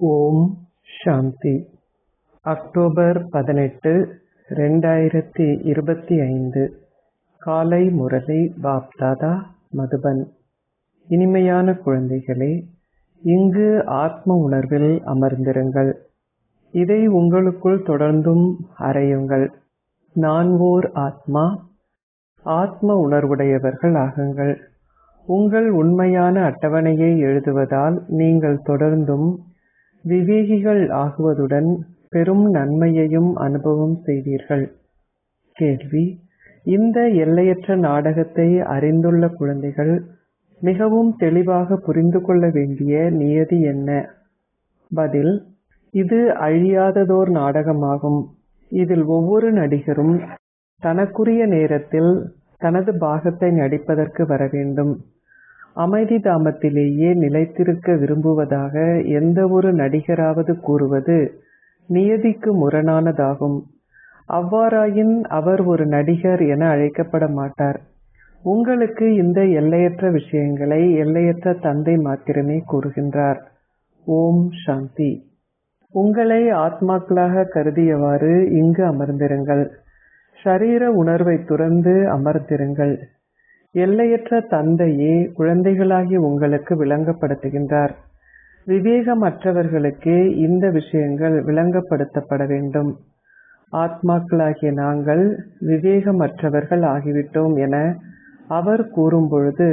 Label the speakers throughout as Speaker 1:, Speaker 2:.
Speaker 1: ஓம் சாந்தி. October 18, 2025. காலை முரளி பாப்தாதா, மதுபன். இனிமையான குழந்தைகளே, இங்கு ஆத்ம உணர்வில் அமர்ந்திருங்கள். இதை உங்களுக்குள் தொடர்ந்தும் அறையுங்கள். நான் ஓர் ஆத்மா. ஆத்ம உணர்வுடையவர்கள் ஆகுங்கள். உங்கள் உண்மையான அட்டவணையை எழுதுவதால் நீங்கள் தொடர்ந்தும் விவேகிகள் ஆகுவதுடன் பெரும் நன்மையையும் அனுபவம் செய்வீர்கள். கேள்வி: இந்த எல்லையற்ற நாடகத்தை அறிந்துள்ள குழந்தைகள் மிகவும் தெளிவாக புரிந்து கொள்ள வேண்டிய நியதி என்ன? பதில்: இது அழியாததோர் நாடகமாகும். இதில் ஒவ்வொரு நடிகரும் தனக்குரிய நேரத்தில் தனது பாகத்தை நடிப்பதற்கு வர வேண்டும். அமைதி தாமத்திலேயே நிலைத்திருக்க விரும்புவதாக எந்த ஒரு நடிகராவது கூறுவது நியதிக்கு முரணானதாகும். அவ்வாறாயின் அவர் ஒரு நடிகர் என அழைக்கப்பட மாட்டார். உங்களுக்கு இந்த எல்லையற்ற விஷயங்களை எல்லையற்ற தந்தை மாத்திரமே கூறுகின்றார். ஓம் சாந்தி. உங்களை ஆத்மாக்களாக கருதியவாறு இங்கு அமர்ந்திருங்கள். ஷரீர உணர்வை துறந்து அமர்ந்திருங்கள். எல்லையற்ற தந்தையே குழந்தைகளாகி உங்களுக்கு விளங்கப்படுத்துகின்றார். விவேகமற்றவர்களுக்கே இந்த விஷயங்கள் விளங்கப்படுத்தப்பட வேண்டும். ஆத்மாக்களாகிய நாங்கள் விவேகமற்றவர்கள் ஆகிவிட்டோம் என அவர் கூறும்பொழுது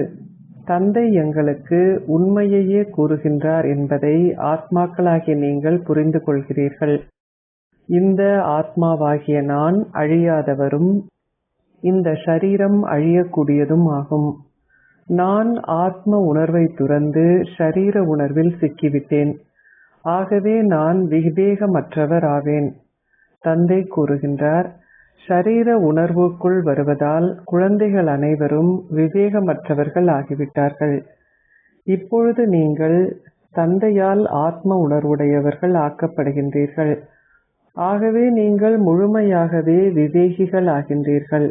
Speaker 1: தந்தை எங்களுக்கு உண்மையையே கூறுகின்றார் என்பதை ஆத்மாக்களாகிய நீங்கள் புரிந்து கொள்கிறீர்கள். இந்த ஆத்மாவாகிய நான் அழியாதவரும் இந்த ஷரீரம் அழியக்கூடியதும் ஆகும். நான் ஆத்ம உணர்வை துறந்து ஷரீர உணர்வில் சிக்கிவிட்டேன். ஆகவே நான் விவேகமற்றவர் ஆவேன். தந்தை கூறுகின்றார், ஷரீர உணர்வுக்குள் வருவதால் குழந்தைகள் அனைவரும் விவேகமற்றவர்கள் ஆகிவிட்டார்கள். இப்பொழுது நீங்கள் தந்தையால் ஆத்ம உணர்வுடையவர்கள் ஆக்கப்படுகின்றீர்கள். ஆகவே நீங்கள் முழுமையாகவே விவேகிகள் ஆகின்றீர்கள்.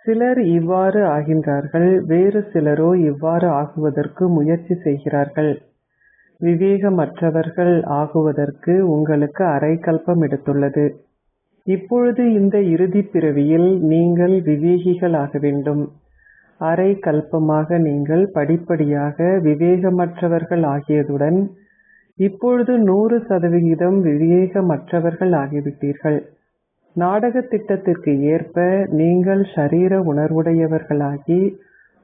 Speaker 1: சிலர் இவ்வாறு ஆகின்றார்கள், வேறு சிலரோ இவ்வாறு ஆகுவதற்கு முயற்சி செய்கிறார்கள். விவேகமற்றவர்கள் ஆகுவதற்கு உங்களுக்கு அரைக்கல்பம் எடுத்துள்ளது. இப்பொழுது இந்த இறுதி பிறவியில் நீங்கள் விவேகிகள் ஆக வேண்டும். அரை கல்பமாக நீங்கள் படிப்படியாக விவேகமற்றவர்கள் ஆகியதுடன் இப்பொழுது 100% விவேகமற்றவர்கள் ஆகிவிட்டீர்கள். நாடக திட்டத்திற்கு ஏற்ப நீங்கள் ஷரீர உணர்வுடையவர்களாகி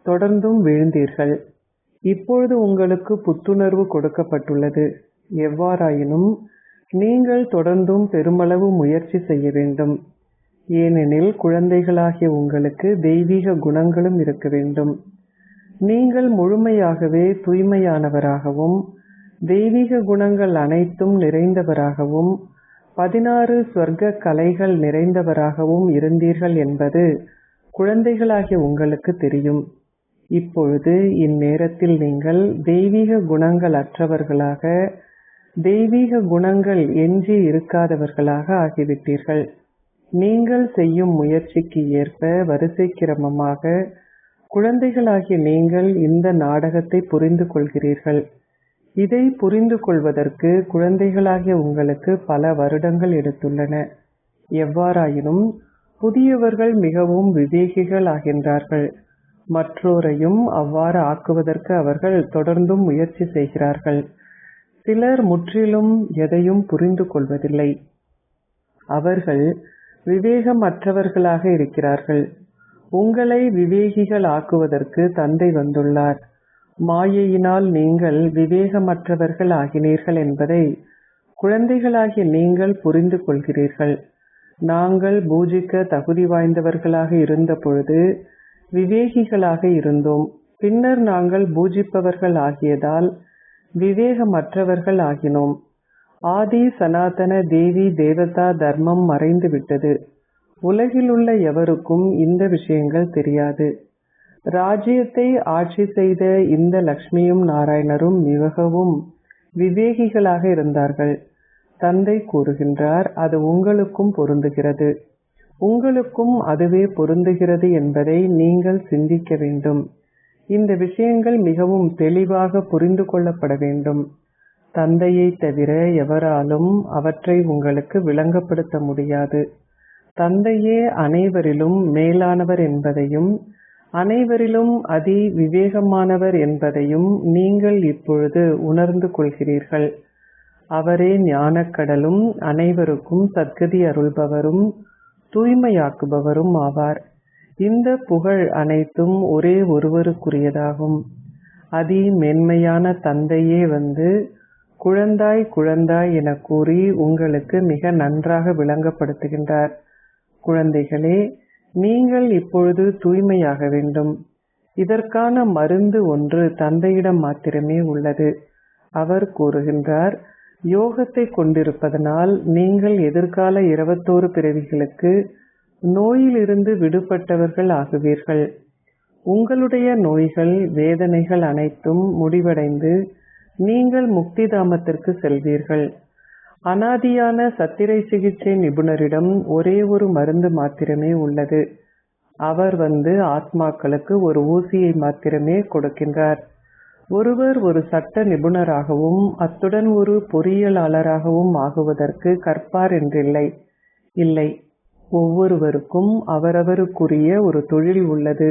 Speaker 1: தொடர்ந்தும் வீழ்ந்தீர்கள். இப்பொழுது உங்களுக்கு புத்துணர்வு கொடுக்கப்பட்டுள்ளது. எவ்வாறாயினும் நீங்கள் தொடர்ந்தும் பெருமளவு முயற்சி செய்ய வேண்டும். ஏனெனில் குழந்தைகளாகிய உங்களுக்கு தெய்வீக குணங்களும் இருக்க வேண்டும். நீங்கள் முழுமையாகவே தூய்மையானவராகவும் தெய்வீக குணங்கள் அனைத்தும் நிறைந்தவராகவும் 16 ஸ்வர்க்க கலைகள் நிறைந்தவராகவும் இருந்தீர்கள் என்பது குழந்தைகளாகிய உங்களுக்கு தெரியும். இப்பொழுது இந்நேரத்தில் நீங்கள் தெய்வீக குணங்கள் அற்றவர்களாக தெய்வீக குணங்கள் எஞ்சி இருக்காதவர்களாக ஆகிவிட்டீர்கள். நீங்கள் செய்யும் முயற்சிக்கு ஏற்ப வரிசை கிரமமாக குழந்தைகளாகிய நீங்கள் இந்த நாடகத்தை புரிந்து கொள்கிறீர்கள். இதை புரிந்து கொள்வதற்கு குழந்தைகளாகிய உங்களுக்கு பல வருடங்கள் எடுத்துள்ளன. எவ்வாறாயினும் புதியவர்கள் மிகவும் விவேகிகள் ஆகின்றார்கள். மற்றோரையும் அவ்வாறு ஆக்குவதற்கு அவர்கள் தொடர்ந்தும் முயற்சி செய்கிறார்கள். சிலர் முற்றிலும் எதையும் புரிந்து கொள்வதில்லை. அவர்கள் விவேகமற்றவர்களாக இருக்கிறார்கள். உங்களை விவேகிகள் ஆக்குவதற்கு தந்தை வந்துள்ளார். மாயையினால் நீங்கள் விவேகமற்றவர்கள் ஆகினீர்கள் என்பதை குழந்தைகளாகிய நீங்கள் புரிந்து கொள்கிறீர்கள். நாங்கள் பூஜிக்க தகுதி வாய்ந்தவர்களாக இருந்த பொழுது விவேகிகளாக இருந்தோம். பின்னர் நாங்கள் பூஜிப்பவர்கள் ஆகியதால் விவேகமற்றவர்கள் ஆகினோம். ஆதி சனாதன தேவி தேவதா தர்மம் மறைந்து விட்டது. உலகிலுள்ள எவருக்கும் இந்த விஷயங்கள் தெரியாது. ராஜ்யத்தை ஆட்சி செய்த இந்த லக்ஷ்மியும் நாராயணரும் மிகவும் விவேகிகளாக இருந்தார்கள். தந்தை கூறுகின்றார், அது உங்களுக்கும் பொருந்துகிறது. உங்களுக்கும் அதுவே பொருந்துகிறது என்பதை நீங்கள் சிந்திக்க வேண்டும். இந்த விஷயங்கள் மிகவும் தெளிவாக புரிந்து கொள்ளப்பட வேண்டும். தந்தையை தவிர எவராலும் அவற்றை உங்களுக்கு விளங்கப்படுத்த முடியாது. தந்தையே அனைவரிலும் மேலானவர் என்பதையும் அனைவரிலும் அதி விவேகமானவர் என்பதையும் நீங்கள் இப்பொழுது உணர்ந்து கொள்கிறீர்கள். அவரே ஞானக்கடலும் அனைவருக்கும் சத்கதி அருள்பவரும் தூய்மையாக்குபவரும் ஆவார். இந்த புகழ் அனைத்தும் ஒரே ஒருவருக்குரியதாகும். அதி மேன்மையான தந்தையே வந்து குழந்தாய் குழந்தாய் என கூறி உங்களுக்கு மிக நன்றாக விளங்கப்படுத்துகின்றார். குழந்தைகளே, நீங்கள் இப்பொழுது தூய்மையாக வேண்டும். இதற்கான மருந்து ஒன்று தந்தையிடம் மாத்திரமே உள்ளது. அவர் கூறுகின்றார், யோகத்தை கொண்டிருப்பதனால் நீங்கள் எதிர்கால 21 பிறவிகளுக்கு நோயிலிருந்து விடுபட்டவர்கள் ஆகுவீர்கள். உங்களுடைய நோய்கள் வேதனைகள் அனைத்தும் முடிவடைந்து நீங்கள் முக்திதாமத்திற்கு செல்வீர்கள். அனாதியான சத்திரை சிகிச்சை நிபுணரிடம் ஒரே ஒரு மருந்து மாத்திரமே உள்ளது. அவர் வந்து ஆத்மாக்களுக்கு ஒரு ஊசியை மாத்திரமே கொடுக்கின்றார். ஒருவர் ஒரு சட்ட நிபுணராகவும் அத்துடன் ஒரு பொறியியலாளராகவும் ஆகுவதற்கு கற்பார் என்றில்லை. இல்லை, ஒவ்வொருவருக்கும் அவரவருக்குரிய ஒரு தொழில் உள்ளது.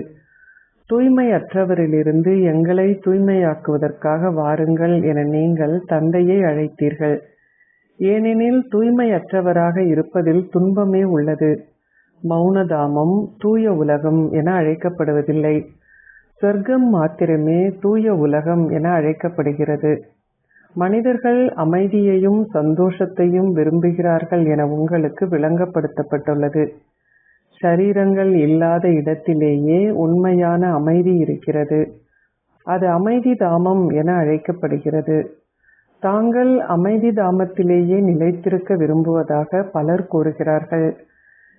Speaker 1: தூய்மையற்றவரிலிருந்து எங்களை தூய்மையாக்குவதற்காக வாருங்கள் என நீங்கள் தந்தையை அழைத்தீர்கள். ஏனெனில் தூய்மையற்றவராக இருப்பதில் துன்பமே உள்ளது. மௌனதாமம் தூய உலகம் என அழைக்கப்படுவதில்லை. சொர்க்கம் மாத்திரமே தூய உலகம் என அழைக்கப்படுகிறது. மனிதர்கள் அமைதியையும் சந்தோஷத்தையும் விரும்புகிறார்கள் என உங்களுக்கு விளங்கப்படுத்தப்பட்டுள்ளது. ஷரீரங்கள் இல்லாத இடத்திலேயே உண்மையான அமைதி இருக்கிறது. அது அமைதி தாமம் என அழைக்கப்படுகிறது. தாங்கள் அமைதி தாமத்திலேயே நிலைத்திருக்க விரும்புவதாக பலர் கூறுகிறார்கள்.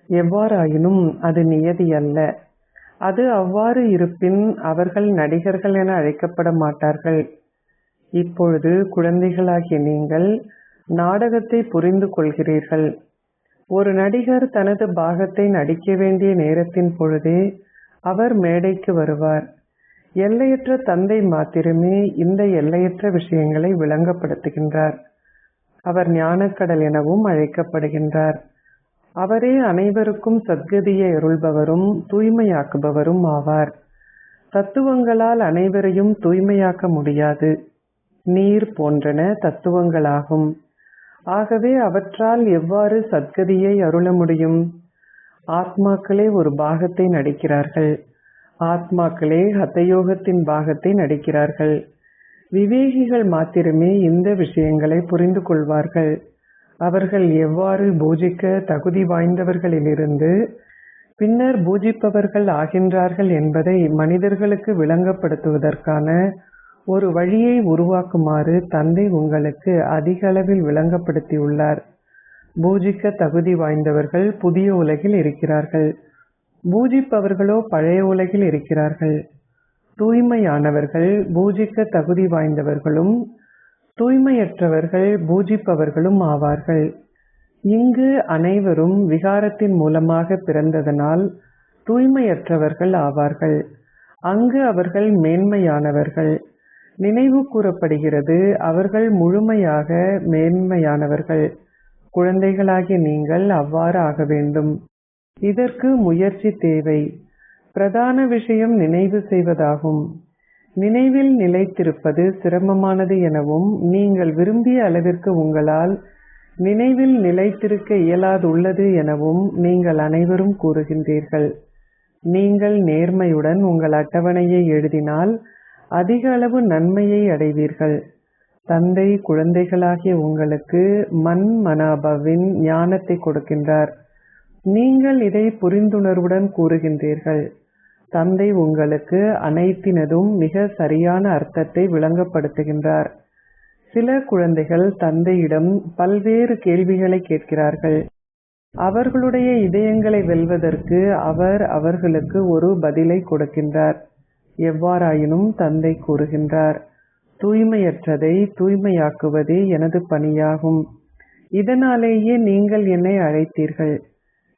Speaker 1: எவ்வாறாயினும் அது நியதி அல்ல. அது அவ்வாறு இருப்பின் அவர்கள் நடிகர்கள் என அழைக்கப்பட மாட்டார்கள். இப்பொழுது குழந்தைகளாகிய நீங்கள் நாடகத்தை புரிந்து கொள்கிறீர்கள். ஒரு நடிகர் தனது பாகத்தை நடிக்க வேண்டிய நேரத்தின் பொழுதே அவர் மேடைக்கு வருவார். எல்லையற்ற தந்தை மாத்திரமே இந்த எல்லையற்ற விஷயங்களை விளங்கப்படுத்துகின்றார். அவர் ஞானக்கடல் எனவும் அழைக்கப்படுகின்றார். அவரே அனைவருக்கும் சத்கதியை அருள்பவரும் தூய்மையாக்குபவரும் ஆவார். தத்துவங்களால் அனைவரையும் தூய்மையாக்க முடியாது. நீர் போன்றன தத்துவங்களாகும். ஆகவே அவற்றால் எவ்வாறு சத்கதியை அருள முடியும்? ஆத்மாக்களே ஒரு பாகத்தை நடிக்கிறார்கள். ஆத்மாக்களே ஹதயோகத்தின் பாகத்தை நடிக்கிறார்கள். விவேகிகள் மாத்திரமே இந்த விஷயங்களை புரிந்து கொள்வார்கள். அவர்கள் எவ்வாறு பூஜிக்க தகுதி வாய்ந்தவர்களிலிருந்து பின்னர் பூஜிப்பவர்கள் ஆகின்றார்கள் என்பதை மனிதர்களுக்கு விளங்கப்படுத்துவதற்கான ஒரு வழியை உருவாக்குமாறு தந்தை உங்களுக்கு அதிக அளவில் விளங்கப்படுத்தியுள்ளார். பூஜிக்க தகுதி வாய்ந்தவர்கள் புதிய உலகில் இருக்கிறார்கள். பூஜிப்பவர்களோ பழைய உலகில் இருக்கிறார்கள். தூய்மையானவர்கள் பூஜிக்க தகுதி வாய்ந்தவர்களும் தூய்மையற்றவர்கள் பூஜிப்பவர்களும் ஆவார்கள். இங்கு அனைவரும் விகாரத்தின் மூலமாக பிறந்ததனால் தூய்மையற்றவர்கள் ஆவார்கள். அங்கு அவர்கள் மேன்மையானவர்கள். நினைவு கூறப்படுகிறது, அவர்கள் முழுமையாக மேன்மையானவர்கள். குழந்தைகளாகிய நீங்கள் அவ்வாறு ஆக வேண்டும். இதற்கு முயற்சி தேவை. பிரதான விஷயம் நினைவு செய்வதாகும். நினைவில் நிலைத்திருப்பது சிரமமானது எனவும் நீங்கள் விரும்பிய அளவிற்கு உங்களால் நினைவில் நிலைத்திருக்க இயலாதுள்ளது எனவும் நீங்கள் அனைவரும் கூறுகின்றீர்கள். நீங்கள் நேர்மையுடன் உங்கள் அட்டவணையை எழுதினால் அதிக அளவு நன்மையை அடைவீர்கள். தந்தை குழந்தைகளாகிய உங்களுக்கு மன்மனாபவின் ஞானத்தை கொடுக்கின்றார். நீங்கள் இதை புரிந்துணர்வுடன் கூறுகின்றீர்கள். தந்தை உங்களுக்கு அனைத்தினதும் மிக சரியான அர்த்தத்தை விளங்கப்படுத்துகின்றார். சில குழந்தைகள் தந்தையிடம் பல்வேறு கேள்விகளை கேட்கிறார்கள். அவர்களுடைய இதயங்களை வெல்வதற்கு அவர் அவர்களுக்கு ஒரு பதிலை கொடுக்கின்றார். எவ்வாறாயினும் தந்தை கூறுகின்றார், தூய்மையற்றதை தூய்மையாக்குவதே எனது பணியாகும். இதனாலேயே நீங்கள் என்னை அழைத்தீர்கள்.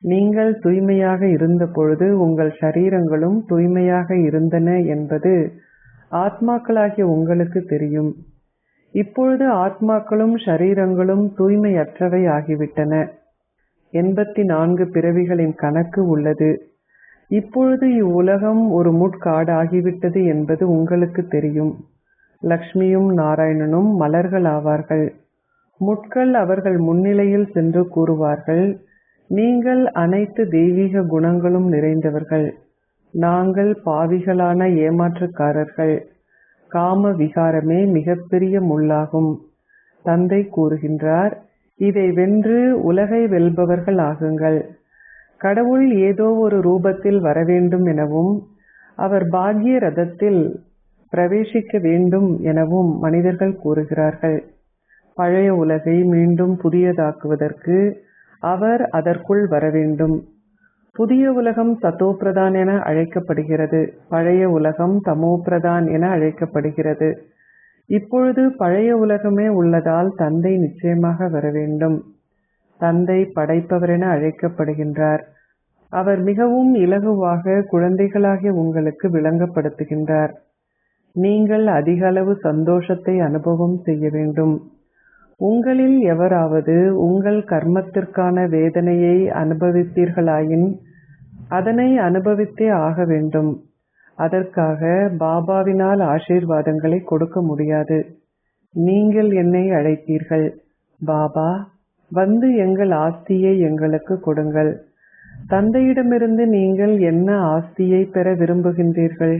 Speaker 1: நீங்கள் தூய்மையாக இருந்த பொழுது உங்கள் சரீரங்களும் தூய்மையாக இருந்தன என்பது ஆத்மாக்களாகிய உங்களுக்கு தெரியும். இப்பொழுது ஆத்மாக்களும் ஷரீரங்களும் தூய்மையற்றவை ஆகிவிட்டன. 84 பிறவிகளின் கணக்கு உள்ளது. இப்பொழுது இவ்வுலகம் ஒரு முட்காடு ஆகிவிட்டது என்பது உங்களுக்கு தெரியும். லக்ஷ்மியும் நாராயணனும் மலர்கள் ஆவார்கள். முட்கள் அவர்கள் முன்னிலையில் சென்று கூறுவார்கள், நீங்கள் அனைத்து தெய்வீக குணங்களும் நிறைந்தவர்கள், நாங்கள் பாவிகளான ஏமாற்றுக்காரர்கள். காம விகாரமே மிகப்பெரிய முள்ளாகும். தந்தை கூறுகின்றார், இதை வென்று உலகை வெல்பவர்கள் ஆகுங்கள். கடவுள் ஏதோ ஒரு ரூபத்தில் வரவேண்டும் எனவும் அவர் பாக்ய ரதத்தில் பிரவேசிக்க வேண்டும் எனவும் மனிதர்கள் கூறுகிறார்கள். பழைய உலகை மீண்டும் புதியதாக்குவதற்கு அவர் அதற்குள் வரவேண்டும். புதிய உலகம் சதோபிரதான் என அழைக்கப்படுகிறது. பழைய உலகம் தமோபிரதான் என அழைக்கப்படுகிறது. இப்பொழுது பழைய உலகமே உள்ளதால் தந்தை நிச்சயமாக வரவேண்டும். தந்தை படைப்பவர் என அழைக்கப்படுகின்றார். அவர் மிகவும் இலகுவாக குழந்தைகளாகிய உங்களுக்கு விளங்கப்படுத்துகின்றார். நீங்கள் அதிக அளவு சந்தோஷத்தை அனுபவம் செய்ய வேண்டும். உங்களில் எவராவது உங்கள் கர்மத்திற்கான வேதனையை அனுபவித்தீர்களாயின் அதனை அனுபவித்தே ஆக வேண்டும். அதற்காக பாபாவினால் ஆசீர்வாதங்களை கொடுக்க முடியாது. நீங்கள் என்னை அழைத்தீர்கள், பாபா வந்து எங்கள் ஆஸ்தியை எங்களுக்கு கொடுங்கள். தந்தையிடமிருந்து நீங்கள் என்ன ஆஸ்தியை பெற விரும்புகின்றீர்கள்?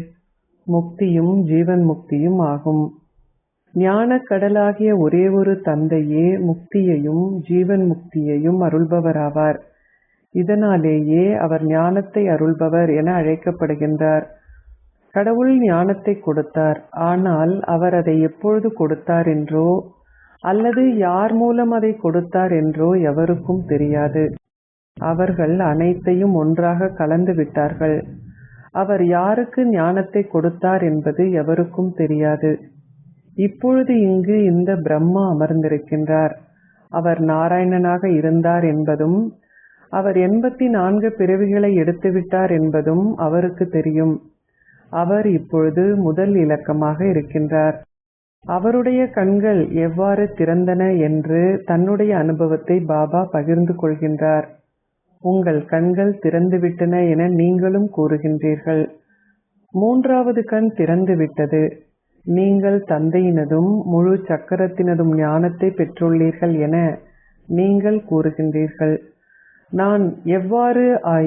Speaker 1: முக்தியும் ஜீவன் முக்தியும் ஆகும். ஞானக் கடலாகிய ஒரே ஒரு தந்தையே முக்தியையும் ஜீவன் முக்தியையும் அருள்பவராவார். இதனாலேயே அவர் ஞானத்தை அருள்பவர் என அழைக்கப்படுகின்றார். கடவுள் ஞானத்தை கொடுத்தார். ஆனால் அவர் அதை எப்பொழுது கொடுத்தார் என்றோ அல்லது யார் மூலம் அதை கொடுத்தார் என்றோ எவருக்கும் தெரியாது. அவர்கள் அனைத்தையும் ஒன்றாக கலந்து விட்டார்கள். அவர் யாருக்கு ஞானத்தை கொடுத்தார் என்பது எவருக்கும் தெரியாது. இப்பொழுது இங்கு இந்த பிரம்மா அமர்ந்திருக்கின்றார். அவர் நாராயணனாக இருந்தார் என்பதும் அவர் 84 பிறவிகளை எடுத்துவிட்டார் என்பதும் அவருக்கு தெரியும். அவர் இப்பொழுது முதல் இலக்கமாக இருக்கின்றார். அவருடைய கண்கள் எவ்வாறு திறந்தன என்று தன்னுடைய அனுபவத்தை பாபா பகிர்ந்து கொள்கின்றார். உங்கள் கண்கள் திறந்துவிட்டன என நீங்களும் கூறுகின்றீர்கள். 3வது கண் திறந்துவிட்டது. நீங்கள் தந்தையினதும் முழு சக்கரத்தினதும் ஞானத்தை பெற்றுள்ளீர்கள் என நீங்கள் கூறுகின்றீர்கள். நான் எவ்வாறு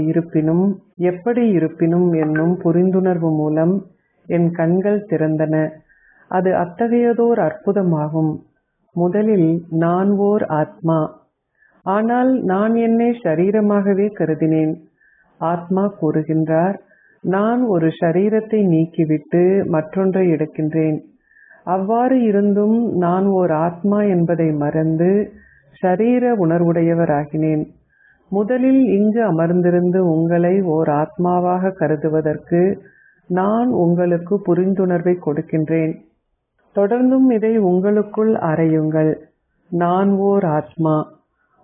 Speaker 1: இருப்பினும் எப்படி இருப்பினும் என்னும் புரிந்துணர்வு மூலம் என் கண்கள் திறந்தன. அது அத்தகையதோர் அற்புதமாகும். முதலில் நான் ஓர் ஆத்மா, ஆனால் நான் என்னை ஷரீரமாகவே கருதினேன். ஆத்மா கூறுகின்றார், நான் ஒரு ஷரீரத்தை நீக்கிவிட்டு மற்றொன்றை எடுக்கின்றேன். அவ்வாறு இருந்தும் நான் ஓர் ஆத்மா என்பதை மறந்து ஷரீர உணர்வுடையவராகினேன். முதலில் இங்கு அமர்ந்திருந்து உங்களை ஓர் ஆத்மாவாக கருதுவதற்கு நான் உங்களுக்கு புரிந்துணர்வை கொடுக்கின்றேன். தொடர்ந்தும் இதை உங்களுக்குள் அறையுங்கள். நான் ஓர் ஆத்மா.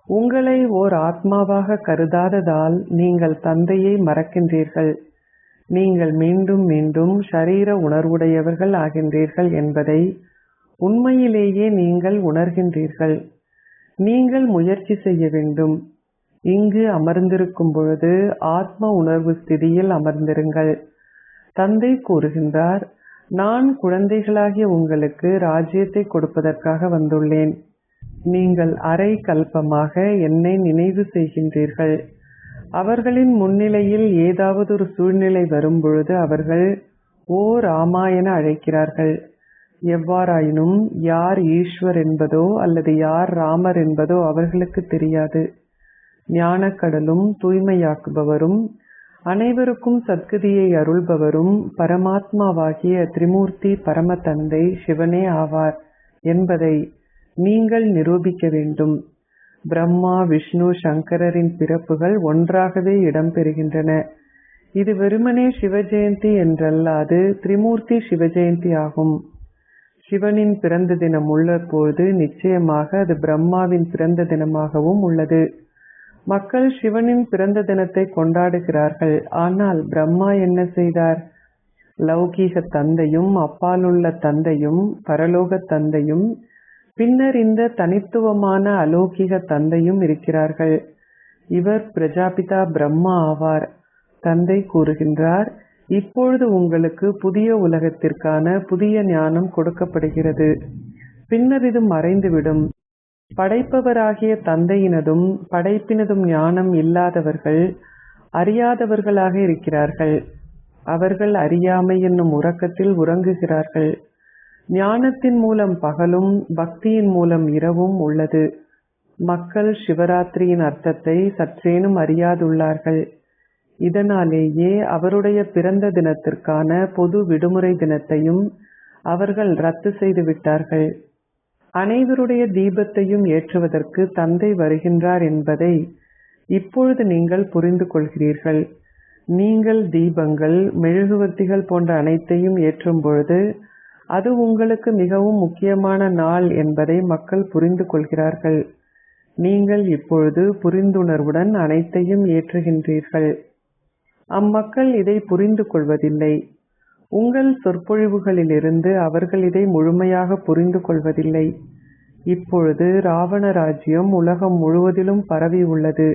Speaker 1: உங்களை ஓர் ஆத்மாவாக கருதாததால் நீங்கள் தந்தையை மறக்கின்றீர்கள். நீங்கள் மீண்டும் மீண்டும் ஷரீர உணர்வுடையவர்கள் ஆகின்றீர்கள் என்பதை உண்மையிலேயே நீங்கள் உணர்கின்றீர்கள். நீங்கள் முயற்சி செய்ய வேண்டும். இங்கு அமர்ந்திருக்கும் பொழுது ஆத்ம உணர்வு ஸ்திதியில் அமர்ந்திருங்கள். தந்தை கூறுகின்றார், நான் குழந்தைகளாகிய உங்களுக்கு ராஜ்யத்தை கொடுப்பதற்காக வந்துள்ளேன். நீங்கள் அரை கல்பமாக என்னை நினைவு செய்கின்றீர்கள். அவர்களின் முன்னிலையில் ஏதாவது ஒரு சூழ்நிலை வரும்பொழுது அவர்கள் ஓ ராமா என அழைக்கிறார்கள். எவ்வாறாயினும் யார் ஈஸ்வர் என்பதோ அல்லது யார் ராமர் என்பதோ அவர்களுக்கு தெரியாது. ஞானக்கடலும் தூய்மையாக்குபவரும் அனைவருக்கும் சத்கதியை அருள்பவரும் பரமாத்மாவாகிய திரிமூர்த்தி பரம தந்தை சிவனே ஆவார் என்பதை நீங்கள் நிரூபிக்க வேண்டும். பிரம்மா, விஷ்ணு, சங்கரரின் பிறப்புகள் ஒன்றாகவே இடம்பெறுகின்றன. இது வெறுமனே சிவஜெயந்தி என்றல்லாது திரிமூர்த்தி சிவஜெயந்தி ஆகும். சிவனின் பிறந்த தினம் உள்ள போது நிச்சயமாக அது பிரம்மாவின் பிறந்த தினமாகவும் உள்ளது. மக்கள் சிவனின் பிறந்த தினத்தை கொண்டாடுகிறார்கள். ஆனால் பிரம்மா என்ன செய்தார்? லௌகீக தந்தையும் அப்பாலுள்ள தந்தையும் பரலோக தந்தையும் பின்னர் இந்த தனித்துவமான அலௌகிக தந்தையும் இருக்கிறார்கள். இவர் பிரஜாபிதா பிரம்மா ஆவார். தந்தை கூறுகின்றார், இப்பொழுது உங்களுக்கு புதிய உலகத்திற்கான புதிய ஞானம் கொடுக்கப்படுகிறது. பின்னர் இது மறைந்துவிடும். படைப்பவராகிய தந்தையினதும் படைப்பினதும் ஞானம் இல்லாதவர்கள் அறியாதவர்களாக இருக்கிறார்கள். அவர்கள் அறியாமை என்னும் உறக்கத்தில் உறங்குகிறார்கள். ஞானத்தின் மூலம் பகலும் பக்தியின் மூலம் இரவும் உள்ளது. மக்கள் சிவராத்திரியின் அர்த்தத்தை சற்றேனும் அறியாதுள்ளார்கள். இதனாலேயே அவருடைய பிறந்த தினத்திற்கான பொது விடுமுறை தினத்தையும் அவர்கள் ரத்து செய்து விட்டார்கள். அனைவருடைய தீபத்தையும் ஏற்றுவதற்கு தந்தை வருகின்றார் என்பதை இப்பொழுது நீங்கள் புரிந்து கொள்கிறீர்கள். நீங்கள் தீபங்கள், மெழுகுவர்த்திகள் போன்ற அனைத்தையும் ஏற்றும் பொழுது அது உங்களுக்கு மிகவும் முக்கியமான நாள் என்பதை மக்கள் புரிந்து கொள்கிறார்கள். நீங்கள் இப்பொழுது புரிந்துணர்வுடன் அனைத்தையும் ஏற்றுகின்றீர்கள். அம்மக்கள் இதை புரிந்து கொள்வதில்லை. உங்கள் சொற்பொழிவுகளிலிருந்து அவர்கள் இதை முழுமையாக புரிந்து கொள்வதில்லை. இப்பொழுது ராவண ராஜ்யம் உலகம் முழுவதிலும் பரவி உள்ளது.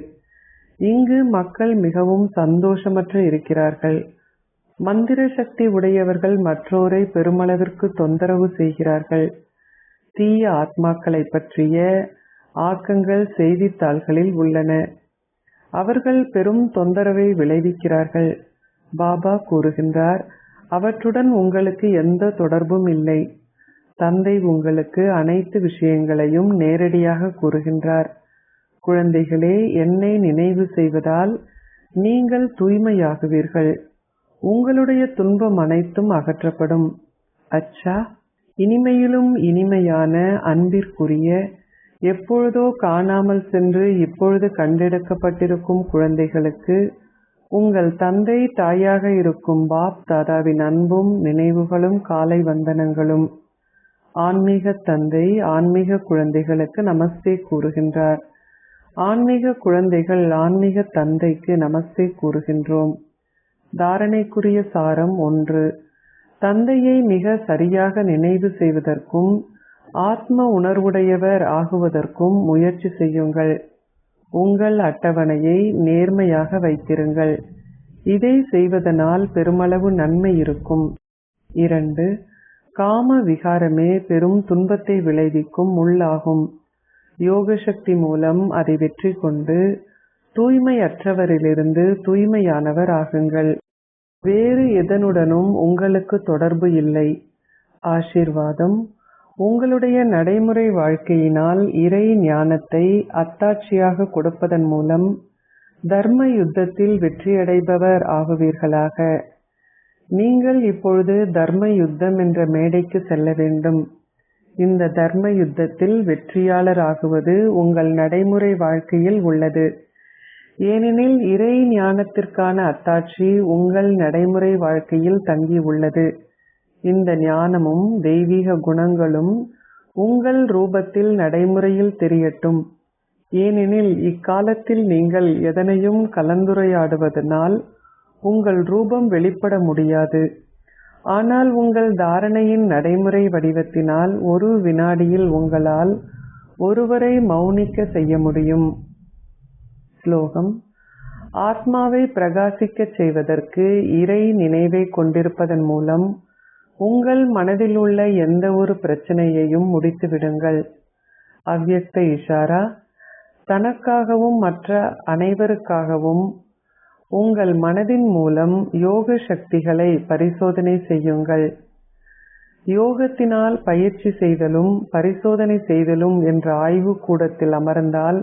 Speaker 1: இங்கு மக்கள் மிகவும் சந்தோஷமற்று இருக்கிறார்கள். மந்திர சக்தி உடையவர்கள் மற்றோரை பெருமளவிற்கு தொந்தரவு செய்கிறார்கள். தீய ஆத்மாக்களை பற்றிய ஆக்கங்கள் செய்தித்தாள்களில் உள்ளன. அவர்கள் பெரும் தொந்தரவை விளைவிக்கிறார்கள். பாபா கூறுகின்றார், அவற்றுடன் உங்களுக்கு எந்த தொடர்பும் இல்லை. தந்தை உங்களுக்கு அனைத்து விஷயங்களையும் நேரடியாக கூறுகின்றார். குழந்தைகளே, என்னை நினைவு செய்வதால் நீங்கள் தூய்மையாகுவீர்கள். உங்களுடைய துன்பம் அனைத்தும் அகற்றப்படும். அச்சா, இனிமையிலும் இனிமையான அன்பிற்குரிய, எப்பொழுதோ காணாமல் சென்று இப்பொழுது கண்டெடுக்கப்பட்டிருக்கும் குழந்தைகளுக்கு உங்கள் தந்தை தாயாக இருக்கும் பாப் தாதாவின் அன்பும் நினைவுகளும் காலை வந்தனங்களும். ஆன்மீக தந்தை ஆன்மீக குழந்தைகளுக்கு நமஸ்தே கூறுகின்றார். ஆன்மீக குழந்தைகள் ஆன்மீக தந்தைக்கு நமஸ்தே கூறுகின்றோம். தாரணைக்குரிய சாரம் 1. தந்தையை மிக சரியாக நினைவு செய்வதற்கும் ஆத்ம உணர்வுடையவர் ஆகுவதற்கும் முயற்சி செய்யுங்கள். உங்கள் அட்டவணையை நேர்மையாக வைத்திருங்கள். இதை செய்வதனால் பெருமளவு நன்மை இருக்கும். 2. காம விகாரமே பெரும் துன்பத்தை விளைவிக்கும் முள்ளாகும். யோக சக்தி மூலம் அதை வெற்றி கொண்டு தூய்மையற்றவரிலிருந்து தூய்மையானவர் ஆகுங்கள். வேறு எதனுடனும் உங்களுக்கு தொடர்பு இல்லை. ஆசீர்வாதம். உங்களுடைய நடைமுறை வாழ்க்கையினால் இறை ஞானத்தை அத்தாட்சியாக கொடுப்பதன் மூலம் தர்ம யுத்தத்தில் வெற்றியடைபவர் ஆகுவீர்களாக. நீங்கள் இப்பொழுது தர்ம யுத்தம் என்ற மேடைக்கு செல்ல வேண்டும். இந்த தர்ம யுத்தத்தில் வெற்றியாளர் ஆகுவது உங்கள் நடைமுறை வாழ்க்கையில் உள்ளது. ஏனெனில் இறை ஞானத்திற்கான அத்தாட்சி உங்கள் நடைமுறை வாழ்க்கையில் தங்கி உள்ளது. இந்த ஞானமும் தெய்வீக குணங்களும் உங்கள் ரூபத்தில் நடைமுறையில் தெரியட்டும். ஏனெனில் இக்காலத்தில் நீங்கள் எதனையும் கலந்துரையாடுவதனால் உங்கள் ரூபம் வெளிப்பட முடியாது. ஆனால் உங்கள் தாரணையின் நடைமுறை வடிவத்தினால் ஒரு வினாடியில் உங்களால் ஒருவரை மௌனிக்க செய்ய முடியும். ஸ்லோகம். ஆத்மாவை பிரகாசிக்கச் செய்வதற்கு இறை நினைவை கொண்டிருப்பதன் மூலம் உங்கள் மனதில் உள்ள எந்த ஒரு பிரச்சனையையும் முடித்து விடுங்கள். அவ்யக்த இஷாரா. தனக்காகவும் மற்ற அனைவருக்காகவும் உங்கள் மனதின் மூலம் யோக சக்திகளை பரிசோதனை செய்யுங்கள். யோகத்தினால் பயிற்சி செய்தலும் பரிசோதனை செய்தலும் என்ற ஆய்வு கூடத்தில் அமர்ந்தால்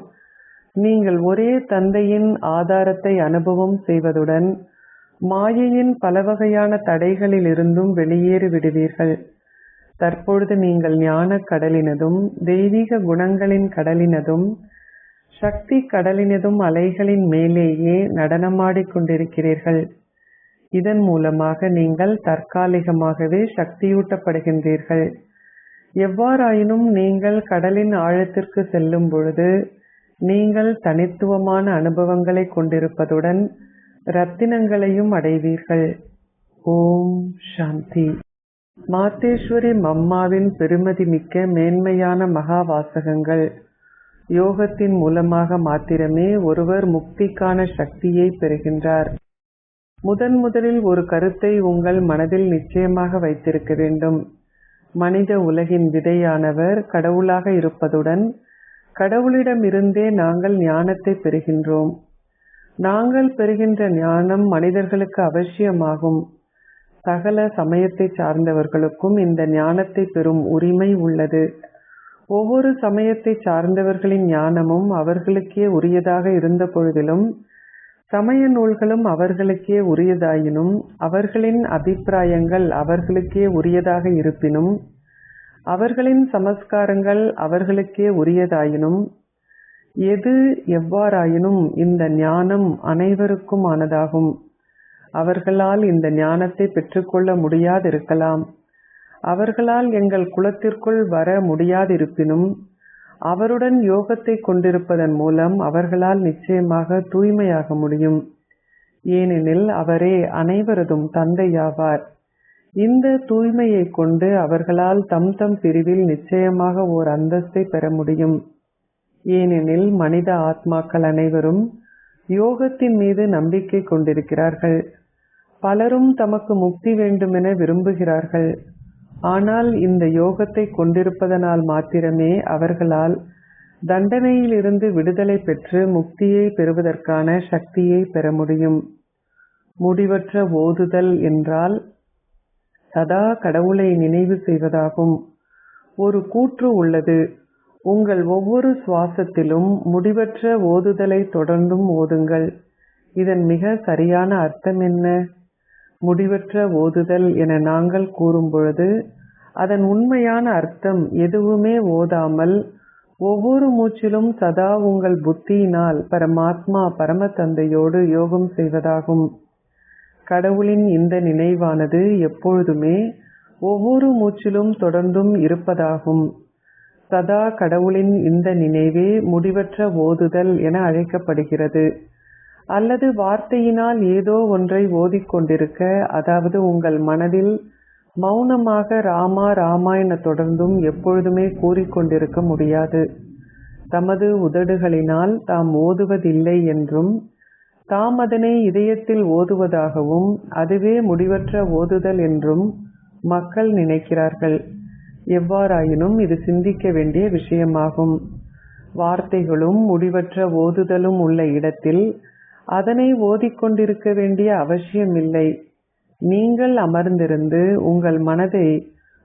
Speaker 1: நீங்கள் ஒரே தந்தையின் ஆதாரத்தை அனுபவம் செய்வதுடன் மாயையின் பல வகையான தடைகளில் இருந்தும் வெளியேறி விடுவீர்கள். தற்பொழுது நீங்கள் ஞான கடலினதும் தெய்வீக குணங்களின் கடலினதும் சக்தி கடலினதும் அலைகளின் மேலேயே நடனமாடிக் கொண்டிருக்கிறீர்கள். இதன் மூலமாக நீங்கள் தற்காலிகமாகவே சக்தியூட்டப்படுகின்றீர்கள். எவ்வாறாயினும் நீங்கள் கடலின் ஆழத்திற்கு செல்லும் பொழுது நீங்கள் தனித்துவமான அனுபவங்களை கொண்டிருப்பதுடன் ரத்தினங்களையும் அடைவீர்கள். ஓம் சாந்தி. மாத்தேஸ்வரி மம்மாவின் பெருமதிமிக்க மேன்மையான மகா வாசகங்கள். யோகத்தின் மூலமாக மாத்திரமே ஒருவர் முக்திக்கான சக்தியை பெறுகின்றார். முதலில் ஒரு கருத்தை உங்கள் மனதில் நிச்சயமாக வைத்திருக்க வேண்டும். மனித உலகின் விதையானவர் கடவுளாக இருப்பதுடன் கடவுளிடமிருந்தே நாங்கள் ஞானத்தை பெறுகின்றோம். நாங்கள் பெறுகின்ற ஞானம் மனிதர்களுக்கு அவசியமாகும். சகல சமயத்தை சார்ந்தவர்களுக்கும் இந்த ஞானத்தை பெறும் உரிமை உள்ளது. ஒவ்வொரு சமயத்தை சார்ந்தவர்களின் ஞானமும் அவர்களுக்கே உரியதாக இருந்த பொழுதிலும், சமய நூல்களும் அவர்களுக்கே உரியதாயினும், அவர்களின் அபிப்பிராயங்கள் அவர்களுக்கே உரியதாக இருப்பினும், அவர்களின் சமஸ்காரங்கள் அவர்களுக்கே உரியதாயினும், எது எவ்வாறாயினும் இந்த ஞானம் அனைவருக்கும் ஆனதாகும். அவர்களால் இந்த ஞானத்தை பெற்றுக்கொள்ள முடியாதிருக்கலாம். அவர்களால் எங்கள் குலத்திற்குள் வர முடியாதிருப்பினும், அவருடன் யோகத்தை கொண்டிருப்பதன் மூலம் அவர்களால் நிச்சயமாக தூய்மையாக முடியும். ஏனெனில் அவரே அனைவரதும் தந்தையாவார். இந்த தூய்மையை கொண்டு அவர்களால் தம் பிரிவில் நிச்சயமாக ஓர் அந்தஸ்தை பெற முடியும். ஏனெனில் மனித ஆத்மாக்கள் அனைவரும் யோகத்தின் மீது நம்பிக்கை கொண்டிருக்கிறார்கள். பலரும் தமக்கு முக்தி வேண்டுமென விரும்புகிறார்கள். ஆனால் இந்த யோகத்தை கொண்டிருப்பதனால் மாத்திரமே அவர்களால் தண்டனையிலிருந்து விடுதலை பெற்று முக்தியை பெறுவதற்கான சக்தியை பெற முடியும். முடிவற்ற ஓதுதல் என்றால் சதா கடவுளை நினைவு செய்வதாகும். ஒரு கூற்று உள்ளது, உங்கள் ஒவ்வொரு சுவாசத்திலும் முடிவற்ற ஓதுதலை தொடர்ந்தும் ஓதுங்கள். இதன் மிக சரியான அர்த்தம் என்ன? முடிவற்ற ஓதுதல் என நாங்கள் கூறும்பொழுது அதன் உண்மையான அர்த்தம் எதுவுமே ஓதாமல் ஒவ்வொரு மூச்சிலும் சதா உங்கள் புத்தியினால் பரமாத்மா பரமதந்தையோடு யோகம் செய்வதாகும். கடவுளின் இந்த நினைவானது எப்பொழுதுமே ஒவ்வொரு மூச்சிலும் தொடர்ந்தும் இருப்பதாகும். சதா கடவுளின் இந்த நினைவே முடிவற்ற ஓதுதல் என அழைக்கப்படுகிறது. அல்லது வார்த்தையினால் ஏதோ ஒன்றை ஓதிக்கொண்டிருக்க, அதாவது உங்கள் மனதில் மௌனமாக ராமா ராமா என தொடர்ந்தும் எப்பொழுதுமே கூறிக்கொண்டிருக்க முடியாது. தமது உதடுகளினால் தாம் ஓதுவதில்லை என்றும், தாம் அதனை இதயத்தில் ஓதுவதாகவும், அதுவே முடிவற்ற ஓதுதல் என்றும் மக்கள் நினைக்கிறார்கள். எவ்வாறாயினும் இது சிந்திக்க வேண்டிய விஷயமாகும். வார்த்தைகளும் முடிவற்ற ஓதுதலும் உள்ள இடத்தில் அதனை ஓதிக்கொண்டிருக்க வேண்டிய அவசியமில்லை. நீங்கள் அமர்ந்திருந்து உங்கள் மனதை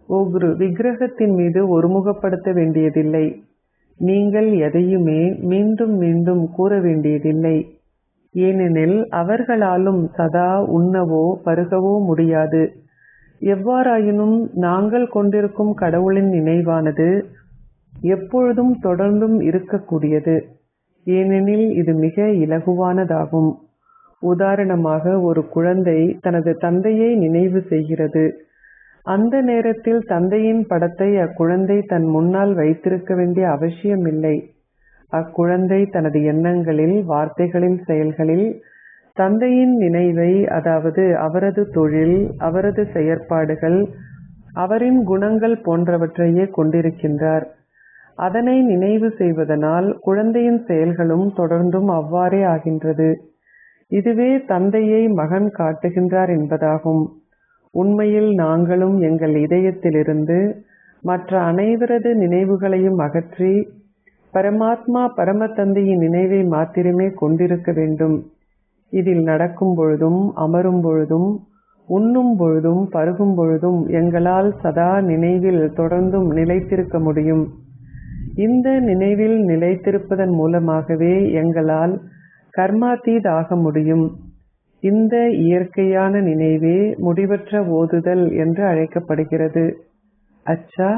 Speaker 1: ஒரு விக்கிரகத்தின் மீது ஒருமுகப்படுத்த வேண்டியதில்லை. நீங்கள் எதையுமே மீண்டும் மீண்டும் கூற வேண்டியதில்லை. ஏனெனில் அவர்களாலும் சதா உண்ணவோ பருகவோ முடியாது. எவ்வாறாயினும் நாங்கள் கொண்டிருக்கும் கடவுளின் நினைவானது எப்பொழுதும் தொடர்ந்தும் இருக்கக்கூடியது. ஏனெனில் இது மிக இலகுவானதாகும். உதாரணமாக, ஒரு குழந்தை தனது தந்தையை நினைவு செய்கிறது. அந்த நேரத்தில் தந்தையின் படத்தை அக்குழந்தை தன் முன்னால் வைத்திருக்க வேண்டிய அவசியமில்லை. அக்குழந்தை தனது எண்ணங்களில், வார்த்தைகளில், செயல்களில் தந்தையின் நினைவை, அதாவது அவரது தொழில், அவரது செயற்பாடுகள், அவரின் குணங்கள் போன்றவற்றையே கொண்டிருக்கின்றார். அதனை நினைவு செய்வதனால் குழந்தையின் செயல்களும் தொடர்ந்தும் அவ்வாறே ஆகின்றது. இதுவே தந்தையை மகன் காட்டுகின்றார் என்பதாகும். உண்மையில் நாங்களும் எங்கள் இதயத்திலிருந்து மற்ற அனைவரது நினைவுகளையும் அகற்றி பரமாத்மா பரமதந்தையின் நினைவை மாத்திரமே கொண்டிருக்க வேண்டும். இதில் நடக்கும் பொழுதும், அமரும் பொழுதும், உண்ணும் பொழுதும், பருகும் பொழுதும் எங்களால் சதா நினைவில் தொடர்ந்தும் நிலைத்திருக்க முடியும். இந்த நினைவில் நிலைத்திருப்பதன் மூலமாகவே எங்களால் கர்மாதீத் ஆக முடியும். இந்த இயற்கையான நினைவே முடிவற்ற ஓதுதல் என்று அழைக்கப்படுகிறது. அச்சா.